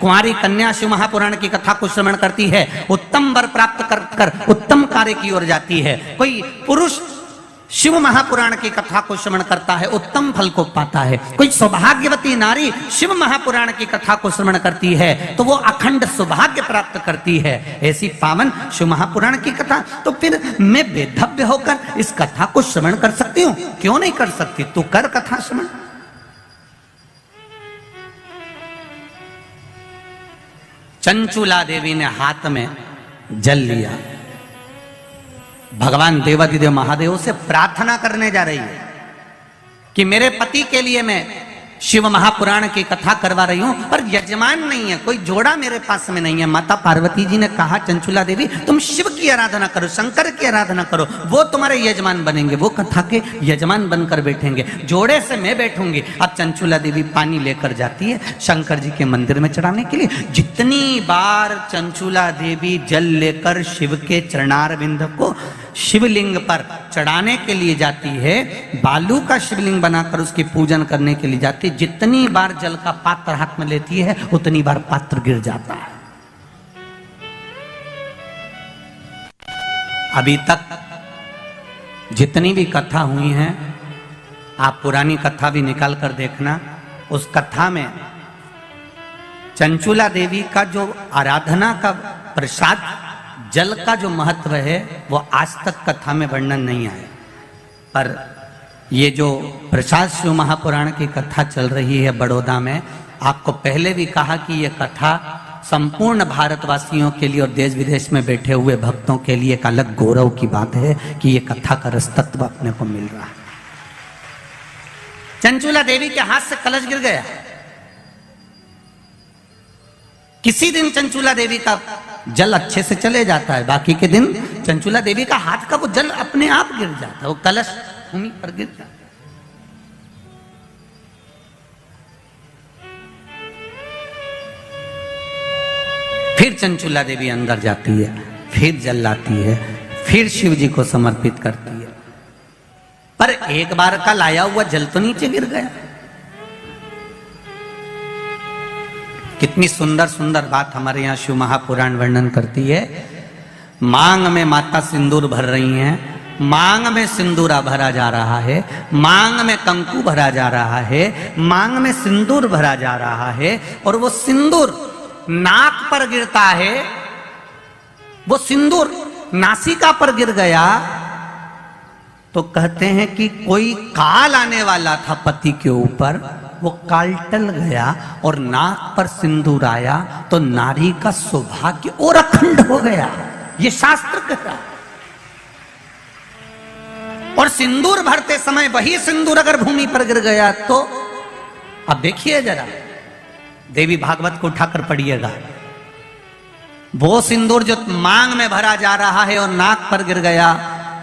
कुंवारी कन्या शिव महापुराण की कथा को श्रवण करती है, उत्तम वर प्राप्त कर उत्तम कार्य की ओर जाती है। कोई पुरुष शिव महापुराण की कथा को श्रवण करता है, उत्तम फल को पाता है। कोई सौभाग्यवती नारी शिव महापुराण की कथा को श्रवण करती है तो वो अखंड सौभाग्य प्राप्त करती है। ऐसी पावन शिव महापुराण की कथा, तो फिर मैं बेधव्य होकर इस कथा को श्रवण कर सकती हूँ? क्यों नहीं कर सकती? तू कर कथा श्रवण। चंचुला देवी ने हाथ में जल लिया, भगवान देवाधिदेव महादेव से प्रार्थना करने जा रही है कि मेरे पति के लिए मैं शिव महापुराण की कथा करवा रही हूं, पर यजमान नहीं है, कोई जोड़ा मेरे पास में नहीं है। माता पार्वती जी ने कहा, चंचुला देवी तुम शिव की आराधना करो, शंकर की आराधना करो, वो तुम्हारे यजमान बनेंगे, वो कथा के यजमान बनकर बैठेंगे, जोड़े से मैं बैठूंगी। अब चंचुला देवी पानी लेकर जाती है शंकर जी के मंदिर में चढ़ाने के लिए। जितनी बार चंचुला देवी जल लेकर शिव के चरणारविंद को शिवलिंग पर चढ़ाने के लिए जाती है, बालू का शिवलिंग बनाकर उसकी पूजन करने के लिए जाती है, जितनी बार जल का पात्र हाथ में लेती है उतनी बार पात्र गिर जाता है। अभी तक जितनी भी कथा हुई हैं, आप पुरानी कथा भी निकाल कर देखना, उस कथा में चंचुला देवी का जो आराधना का प्रसाद जल का जो महत्व है वो आज तक कथा में वर्णन नहीं आया। पर ये जो प्रसाद शिव महापुराण की कथा चल रही है बड़ौदा में, आपको पहले भी कहा कि ये कथा संपूर्ण भारतवासियों के लिए और देश विदेश में बैठे हुए भक्तों के लिए एक अलग गौरव की बात है कि ये कथा का रसतत्व अपने को मिल रहा है। चंचुला देवी के हाथ से कलश गिर गया। किसी दिन चंचुला देवी का जल अच्छे से चले जाता है, बाकी के दिन चंचुला देवी का हाथ का वो जल अपने आप गिर जाता है, वो कलश भूमि पर गिर जाता है। फिर चंचुला देवी अंदर जाती है, फिर जल लाती है, फिर शिव जी को समर्पित करती है। पर एक बार का लाया हुआ जल तो नीचे गिर गया। कितनी सुंदर सुंदर बात हमारे यहाँ शिव महापुराण वर्णन करती है। मांग में माता सिंदूर भर रही हैं, मांग में सिंदूरा भरा जा रहा है, मांग में कंकु भरा जा रहा है, मांग में सिंदूर भरा जा रहा है, और वो सिंदूर नाक पर गिरता है। वो सिंदूर नासिका पर गिर गया तो कहते हैं कि कोई काल आने वाला था पति के ऊपर, वो काल टल गया और नाक पर सिंदूर आया तो नारी का सौभाग्य और अखंड हो गया, ये शास्त्र कहता है। और सिंदूर भरते समय वही सिंदूर अगर भूमि पर गिर गया तो अब देखिए जरा, देवी भागवत को उठाकर पढ़िएगा, वो सिंदूर जो मांग में भरा जा रहा है और नाक पर गिर गया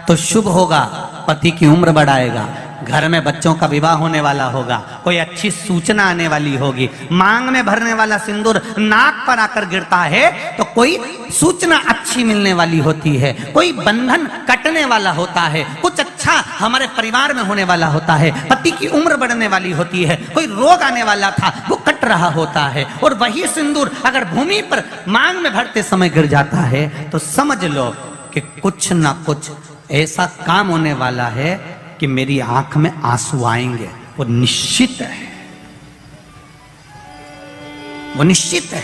तो शुभ होगा, पति की उम्र बढ़ाएगा, घर में बच्चों का विवाह होने वाला होगा, कोई अच्छी सूचना आने वाली होगी। मांग में भरने वाला सिंदूर नाक पर आकर गिरता है तो कोई सूचना अच्छी मिलने वाली होती है, कोई बंधन कटने वाला होता है, कुछ अच्छा हमारे परिवार में होने वाला होता है, पति की उम्र बढ़ने वाली होती है, कोई रोग आने वाला था वो कट रहा होता है। और वही सिंदूर अगर भूमि पर मांग में भरते समय गिर जाता है तो समझ लो कि कुछ ना कुछ ऐसा काम होने वाला है कि मेरी आंख में आंसू आएंगे, वो निश्चित है, वो निश्चित है।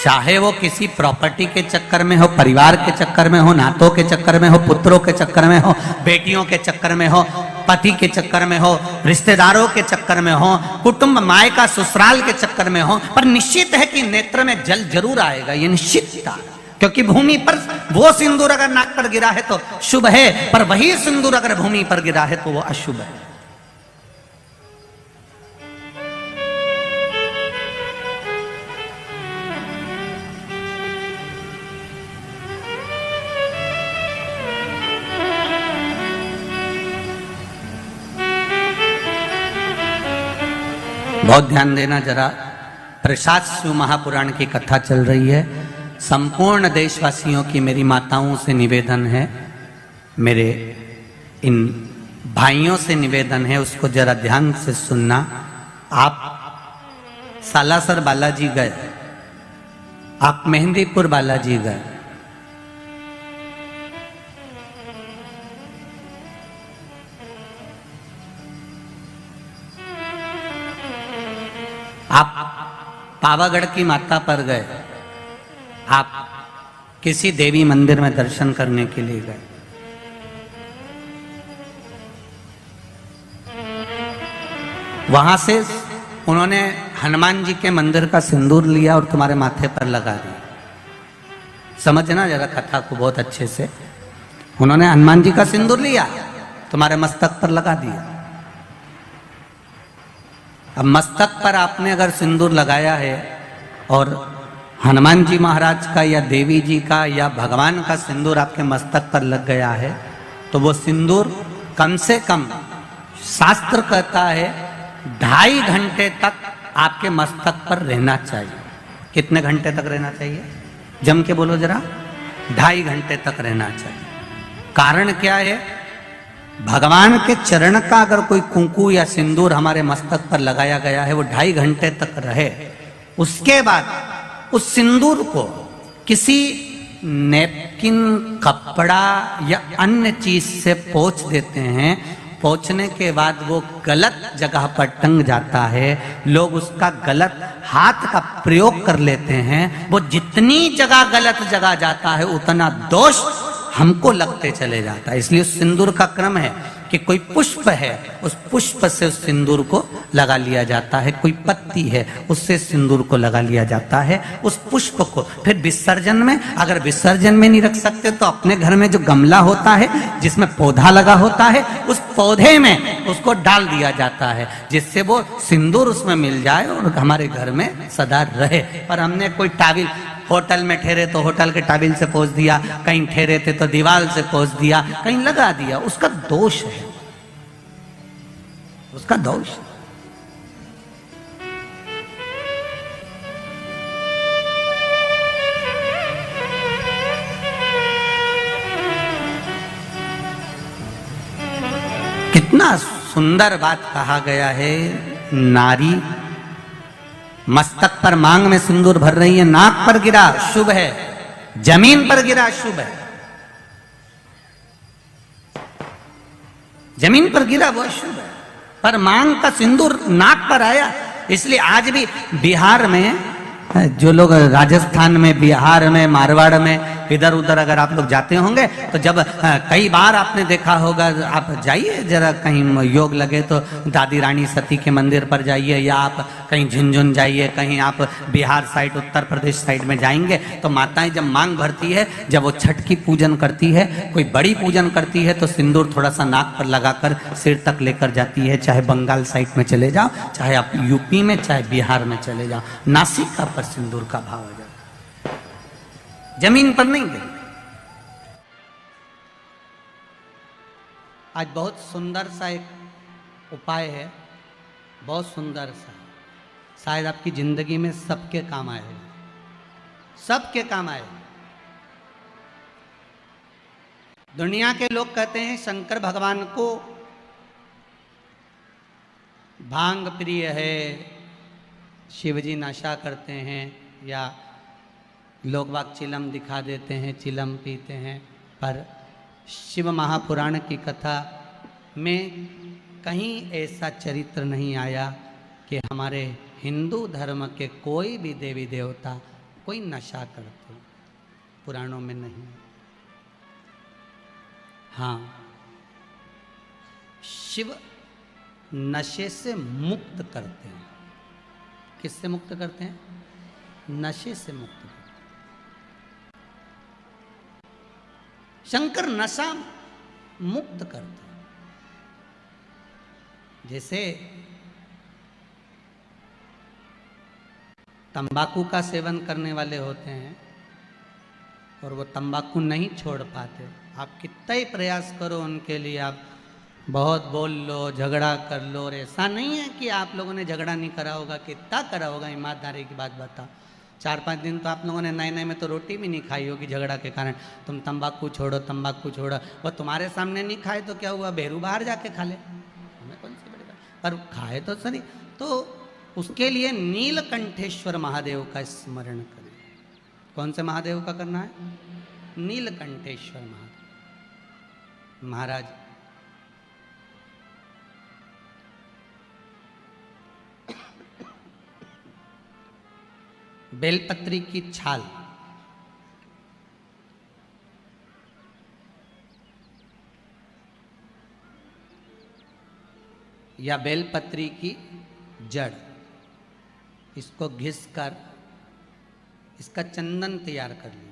चाहे वो किसी प्रॉपर्टी के चक्कर में हो, परिवार के चक्कर में हो, नातों के चक्कर में हो, पुत्रों के चक्कर में हो, बेटियों के चक्कर में हो, पति के चक्कर में हो, रिश्तेदारों के चक्कर में हो, कुटुंब मायका ससुराल के चक्कर में हो, पर निश्चित है कि नेत्र में जल जरूर आएगा, ये निश्चित था। क्योंकि भूमि पर वो सिंदूर अगर नाक पर गिरा है तो शुभ है, पर वही सिंदूर अगर भूमि पर गिरा है तो वो अशुभ है। बहुत ध्यान देना जरा, प्रसाद शिव महापुराण की कथा चल रही है। संपूर्ण देशवासियों की मेरी माताओं से निवेदन है, मेरे इन भाइयों से निवेदन है, उसको जरा ध्यान से सुनना। आप सालासर बालाजी गए, आप मेहंदीपुर बालाजी गए, आप पावागढ़ की माता पर गए, आप किसी देवी मंदिर में दर्शन करने के लिए गए, वहां से उन्होंने हनुमान जी के मंदिर का सिंदूर लिया और तुम्हारे माथे पर लगा दिया। समझना जरा कथा को बहुत अच्छे से। उन्होंने हनुमान जी का सिंदूर लिया, तुम्हारे मस्तक पर लगा दिया। अब मस्तक पर आपने अगर सिंदूर लगाया है और हनुमान जी महाराज का या देवी जी का या भगवान का सिंदूर आपके मस्तक पर लग गया है, तो वो सिंदूर कम से कम शास्त्र कहता है 2.5 घंटे तक आपके मस्तक पर रहना चाहिए। कितने घंटे तक रहना चाहिए? जम के बोलो जरा। 2.5 घंटे तक रहना चाहिए। कारण क्या है? भगवान के चरण का अगर कोई कुंकू या सिंदूर हमारे मस्तक पर लगाया गया है, वो 2.5 घंटे तक रहे, उसके बाद उस सिंदूर को किसी नैपकिन, कपड़ा या अन्य चीज से पोंछ देते हैं। पोंछने के बाद वो गलत जगह पर टंग जाता है, लोग उसका गलत हाथ का प्रयोग कर लेते हैं। वो जितनी जगह गलत जगह जाता है उतना दोष हमको लगते चले जाता है। इसलिए उस सिंदूर का क्रम है कि कोई पुष्प है, उस पुष्प से उस सिंदूर को लगा लिया जाता है, कोई पत्ती है उससे सिंदूर को लगा लिया जाता है, उस पुष्प को। फिर विसर्जन में, अगर विसर्जन में नहीं रख सकते तो अपने घर में जो गमला होता है जिसमें पौधा लगा होता है, उस पौधे में उसको डाल दिया जाता है, जिससे वो सिंदूर उसमें मिल जाए और हमारे घर में सदा रहे। पर हमने कोई टाविल, होटल में ठहरे तो होटल के टाविल से पोंछ दिया, कहीं ठहरे थे तो दीवार से पोंछ दिया, कहीं लगा दिया, उसका दोष है, उसका दोष। कितना सुंदर बात कहा गया है। नारी मस्तक पर मांग में सिंदूर भर रही है, नाक पर गिरा शुभ है, जमीन पर गिरा शुभ है। जमीन पर गिरा वो शुभ है, पर मांग का सिंदूर नाक पर आया। इसलिए आज भी बिहार में, जो लोग राजस्थान में, बिहार में, मारवाड़ में, इधर उधर अगर आप लोग जाते होंगे तो जब कई बार आपने देखा होगा, आप जाइए जरा कहीं योग लगे तो दादी रानी सती के मंदिर पर जाइए, या आप कहीं झुंझुन जाइए, कहीं आप बिहार साइड, उत्तर प्रदेश साइड में जाएंगे तो माताएं जब मांग भरती है, जब वो छठ की पूजन करती है, कोई बड़ी पूजन करती है, तो सिंदूर थोड़ा सा नाक पर लगाकर सिर तक लेकर जाती है। चाहे बंगाल साइड में चले जाओ, चाहे आप यूपी में, चाहे बिहार में चले जाओ, नासिका पर सिंदूर का भाव आ जाता, जमीन पर नहीं गई। आज बहुत सुंदर सा एक उपाय है, बहुत सुंदर सा, शायद आपकी जिंदगी में सबके काम आए, सबके काम आए। दुनिया के लोग कहते हैं शंकर भगवान को भांग प्रिय है, शिवजी नशा करते हैं, या लोग वाक चिलम दिखा देते हैं, चिलम पीते हैं। पर शिव महापुराण की कथा में कहीं ऐसा चरित्र नहीं आया कि हमारे हिंदू धर्म के कोई भी देवी देवता कोई नशा करते, पुराणों में नहीं। हाँ, शिव नशे से मुक्त करते हैं। किससे मुक्त करते हैं? नशे से मुक्त करते हैं। शंकर नशा मुक्त करते हैं। जैसे तंबाकू का सेवन करने वाले होते हैं और वो तंबाकू नहीं छोड़ पाते, आप कितना ही प्रयास करो उनके लिए, आप बहुत बोल लो, झगड़ा कर लो, और ऐसा नहीं है कि आप लोगों ने झगड़ा नहीं करा होगा, कितना करा होगा, ईमानदारी की बात बताओ। 4-5 दिन तो आप लोगों ने नए नए में तो रोटी भी नहीं खाई होगी झगड़ा के कारण। तुम तंबाकू छोड़ो, तंबाकू छोड़ो, वो तुम्हारे सामने नहीं खाए तो क्या हुआ, बेरू बाहर जाके खा ले, हमें कौन सी बड़ी बात, पर खाए तो सही। तो उसके लिए नीलकंठेश्वर महादेव का स्मरण करें। कौन से महादेव का करना है? नीलकंठेश्वर महादेव महाराज। बेलपत्री की छाल या बेलपत्री की जड़, इसको घिस कर इसका चंदन तैयार कर लीजिए।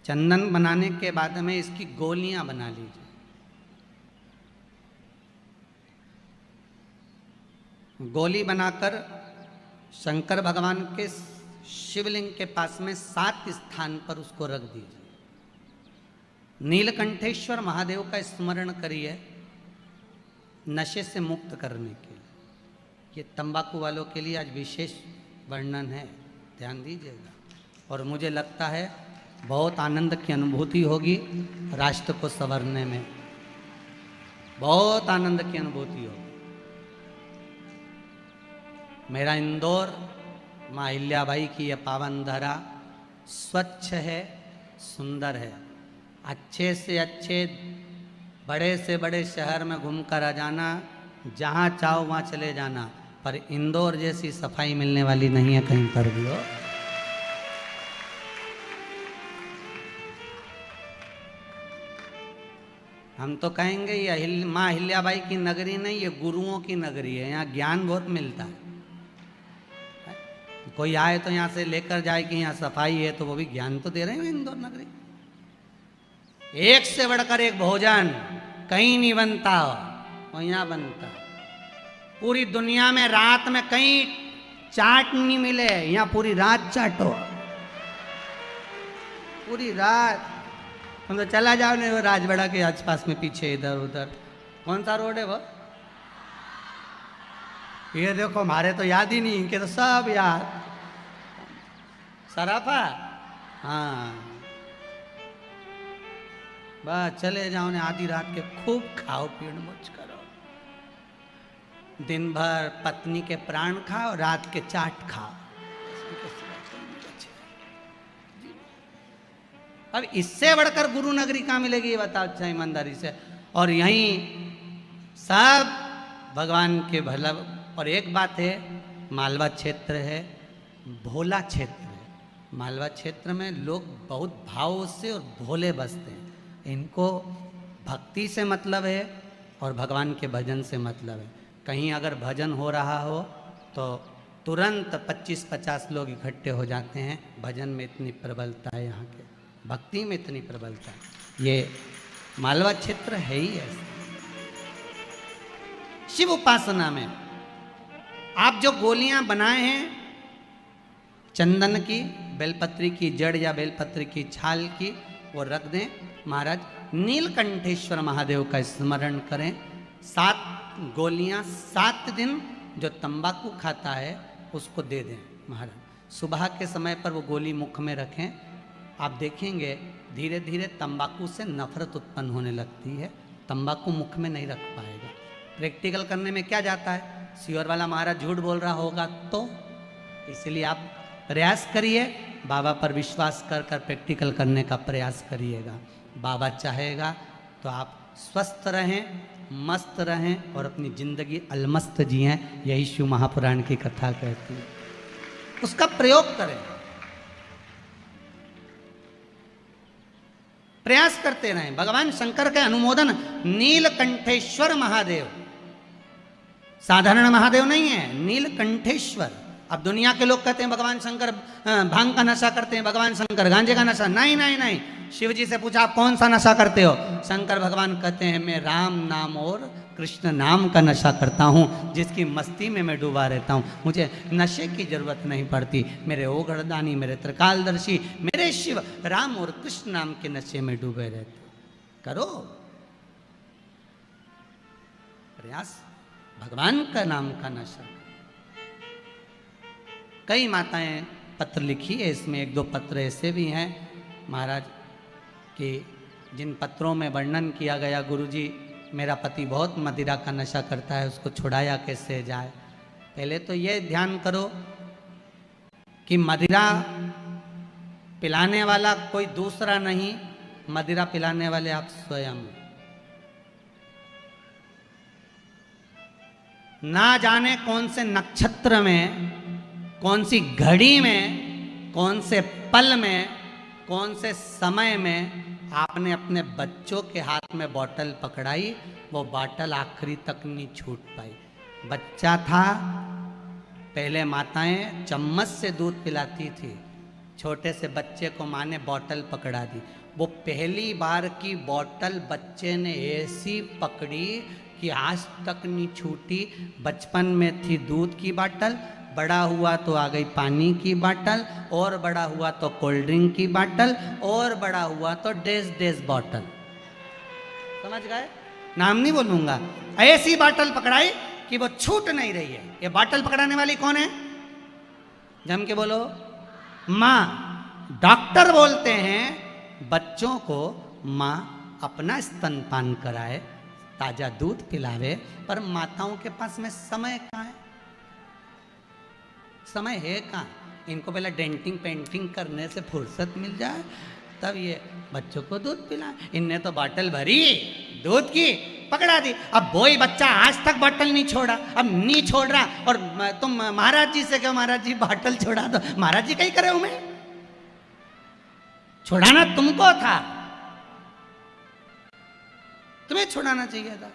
चंदन बनाने के बाद में इसकी गोलियां बना लीजिए। गोली बनाकर शंकर भगवान के शिवलिंग के पास में 7 स्थान पर उसको रख दीजिए। नीलकंठेश्वर महादेव का स्मरण करिए नशे से मुक्त करने के लिए। ये तंबाकू वालों के लिए आज विशेष वर्णन है, ध्यान दीजिएगा। और मुझे लगता है बहुत आनंद की अनुभूति होगी राष्ट्र को संवरने में, बहुत आनंद की अनुभूति होगी। मेरा इंदौर माँ अहिल्याबाई की यह पावन धरा स्वच्छ है, सुंदर है। अच्छे से अच्छे बड़े से बड़े शहर में घूमकर आ जाना, जहाँ चाहो वहाँ चले जाना, पर इंदौर जैसी सफाई मिलने वाली नहीं है कहीं पर भी हो। हम तो कहेंगे ये माँ अहिल्याबाई की नगरी नहीं, ये गुरुओं की नगरी है। यहाँ ज्ञान बहुत मिलता है। कोई आए तो यहाँ से लेकर जाए कि यहाँ सफाई है, तो वो भी ज्ञान तो दे रहे हैं इंदौर नगरी। एक से बढ़कर एक भोजन कहीं नहीं बनता और यहाँ बनता। पूरी दुनिया में रात में कहीं चाट नहीं मिले, यहाँ पूरी रात चाटो, पूरी रात। तुम तो चला जाओ नहीं, वो राजवाड़ा के आसपास में पीछे इधर उधर कौन सा रोड है वो, ये देखो हमारे तो याद ही नहीं, इनके तो सब याद। सराफा, हाँ बस चले जाओ ने आधी रात के खूब खाओ पीड़ मौज करो। दिन भर पत्नी के प्राण खाओ, रात के चाट खाओ। अब इससे बढ़कर गुरु नगरी कहाँ मिलेगी ये बताओ अच्छा ईमानदारी से। और यहीं सब भगवान के भला। और एक बात है, मालवा क्षेत्र है, भोला क्षेत्र है। मालवा क्षेत्र में लोग बहुत भाव से और भोले बसते हैं। इनको भक्ति से मतलब है और भगवान के भजन से मतलब है। कहीं अगर भजन हो रहा हो तो तुरंत 25-50 लोग इकट्ठे हो जाते हैं। भजन में इतनी प्रबलता है, यहाँ के भक्ति में इतनी प्रबलता है। ये मालवा क्षेत्र है ही ऐसा। शिव उपासना में आप जो गोलियां बनाए हैं चंदन की, बेलपत्री की जड़ या बेलपत्री की छाल की, वो रख दें। महाराज नीलकंठेश्वर महादेव का स्मरण करें। 7 गोलियां 7 दिन जो तंबाकू खाता है उसको दे दें। महाराज सुबह के समय पर वो गोली मुख में रखें। आप देखेंगे धीरे धीरे तंबाकू से नफरत उत्पन्न होने लगती है। तंबाकू मुख में नहीं रख पाएगा। प्रैक्टिकल करने में क्या जाता है, सीवर वाला महाराज झूठ बोल रहा होगा तो, इसलिए आप प्रयास करिए, बाबा पर विश्वास कर कर प्रैक्टिकल करने का प्रयास करिएगा। बाबा चाहेगा तो आप स्वस्थ रहें, मस्त रहें और अपनी जिंदगी अलमस्त जिएं। यही शिव महापुराण की कथा कहती है। उसका प्रयोग करें, प्रयास करते रहें। भगवान शंकर के अनुमोदन नीलकंठेश्वर महादेव, साधारण महादेव नहीं है, नीलकंठेश्वर। अब दुनिया के लोग कहते हैं भगवान शंकर भांग का नशा करते हैं, भगवान शंकर गांजे का नशा। नहीं नहीं नहीं, शिव जी से पूछा आप कौन सा नशा करते हो? शंकर भगवान कहते हैं मैं राम नाम और कृष्ण नाम का नशा करता हूँ, जिसकी मस्ती में मैं डूबा रहता हूँ। मुझे नशे की जरूरत नहीं पड़ती। मेरे ओगढ़दानी, मेरे त्रिकालदर्शी, मेरे शिव राम और कृष्ण नाम के नशे में डूबे रहते। करो प्रयास, भगवान का नाम का नशा। कई माताएं पत्र लिखी है, इसमें 1-2 पत्र ऐसे भी हैं महाराज कि जिन पत्रों में वर्णन किया गया, गुरुजी मेरा पति बहुत मदिरा का नशा करता है, उसको छुड़ाया कैसे जाए। पहले तो ये ध्यान करो कि मदिरा पिलाने वाला कोई दूसरा नहीं, मदिरा पिलाने वाले आप स्वयं। ना जाने कौन से नक्षत्र में, कौन सी घड़ी में, कौन से पल में, कौन से समय में आपने अपने बच्चों के हाथ में बोतल पकड़ाई, वो बोतल आखिरी तक नहीं छूट पाई। बच्चा था, पहले माताएं चम्मच से दूध पिलाती थी, छोटे से बच्चे को माँ ने बोतल पकड़ा दी। वो पहली बार की बोतल बच्चे ने ऐसी पकड़ी कि आज तक नहीं छूटी। बचपन में थी दूध की बोतल, बड़ा हुआ तो आ गई पानी की बोतल, और बड़ा हुआ तो कोल्ड ड्रिंक की बोतल, और बड़ा हुआ तो डेज बोतल। समझ गए? नाम नहीं बोलूंगा। ऐसी बोतल पकड़ाई कि वो छूट नहीं रही है। ये बोतल पकड़ाने वाली कौन है? जम के बोलो। माँ। डॉक्टर बोलते हैं बच्चों को माँ अपना स्तनपान कराए, ताजा दूध पिलावे, पर माताओं के पास में समय कहाँ है? समय है कहाँ? इनको पहले डेंटिंग पेंटिंग करने से फुर्सत मिल जाए, तब ये बच्चों को दूध पिलाए। इनने तो बोतल भरी दूध की, पकड़ा दी। अब वही बच्चा आज तक बोतल नहीं छोड़ा, अब नहीं छोड़ रहा, और तुम महाराज जी से कहो महाराज जी बोतल छोड़ा दो। महाराज जी कहीं करे हूं मैं? छुड़ाना तुमको था, तुम्हें छुड़ाना चाहिए था।